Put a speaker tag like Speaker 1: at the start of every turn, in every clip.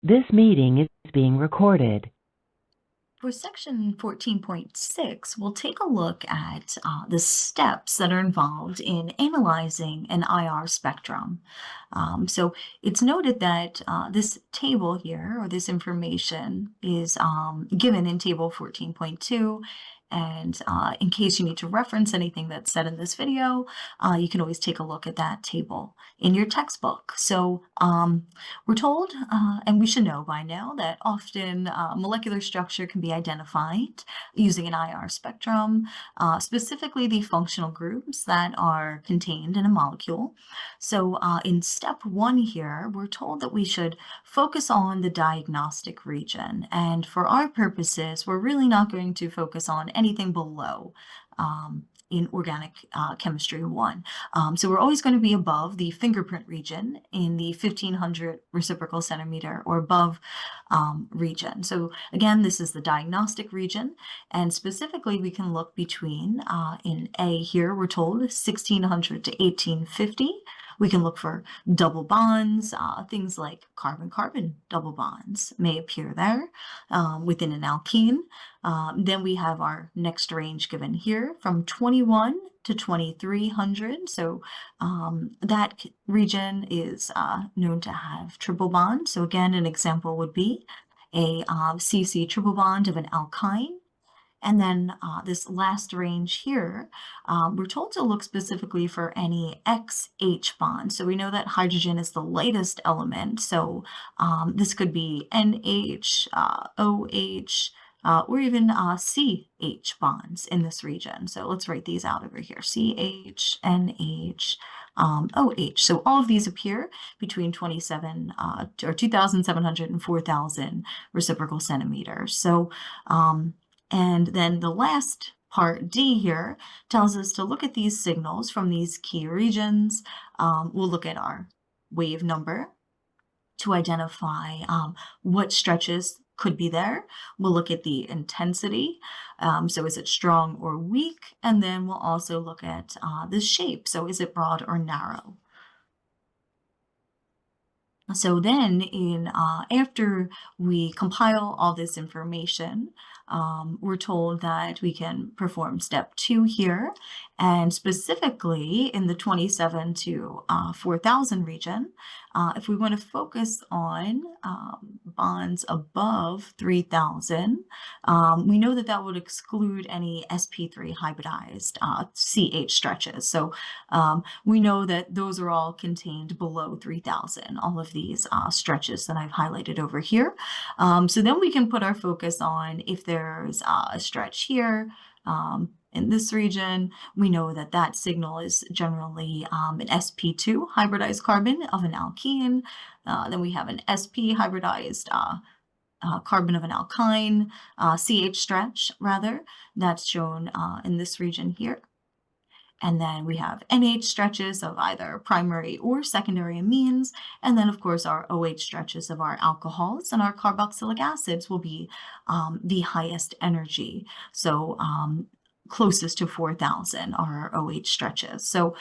Speaker 1: This meeting is being recorded.
Speaker 2: For section 14.6, we'll take a look at the steps that are involved in analyzing an IR spectrum. So it's noted that this table here, or this information, is given in table 14.2. And in case you need to reference anything that's said in this video, you can always take a look at that table in your textbook. So we're told, and we should know by now, that often molecular structure can be identified using an IR spectrum, specifically the functional groups that are contained in a molecule. So in step 1 here, we're told that we should focus on the diagnostic region. And for our purposes, we're really not going to focus on anything below in organic chemistry 1. So we're always going to be above the fingerprint region in the 1500 reciprocal centimeter or above region. So again, this is the diagnostic region, and specifically we can look between, in A here, we're told 1600 to 1850. We can look for double bonds, things like carbon-carbon double bonds may appear there within an alkene. Then we have our next range given here from 21 to 2300. So that region is known to have triple bonds. So again, an example would be a CC triple bond of an alkyne. And then this last range here, we're told to look specifically for any XH bond. So we know that hydrogen is the lightest element. So this could be NH, OH, or even CH bonds in this region. So let's write these out over here: CH, NH, OH. So all of these appear between 27 or 2,700 and 4,000 reciprocal centimeters. So and then the last part, D here, tells us to look at these signals from these key regions. We'll look at our wave number to identify what stretches could be there. We'll look at the intensity. So is it strong or weak? And then we'll also look at the shape. So is it broad or narrow? So then after we compile all this information, we're told that we can perform step 2 here, and specifically in the 27 to 4,000 region, if we want to focus on bonds above 3,000, we know that that would exclude any sp3 hybridized CH stretches. So we know that those are all contained below 3,000, all of these stretches that I've highlighted over here. So then we can put our focus on if there's a stretch here in this region. We know that that signal is generally an sp2 hybridized carbon of an alkene. Then we have an sp hybridized carbon of an alkyne, CH stretch rather, that's shown in this region here. And then we have NH stretches of either primary or secondary amines. And then, of course, our OH stretches of our alcohols, and our carboxylic acids will be the highest energy. So closest to 4,000 are our OH stretches. So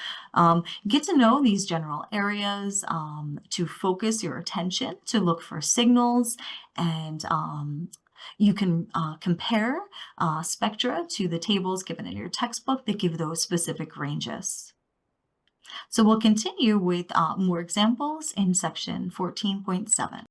Speaker 2: get to know these general areas to focus your attention, to look for signals, and you can compare spectra to the tables given in your textbook that give those specific ranges. So we'll continue with more examples in section 14.7.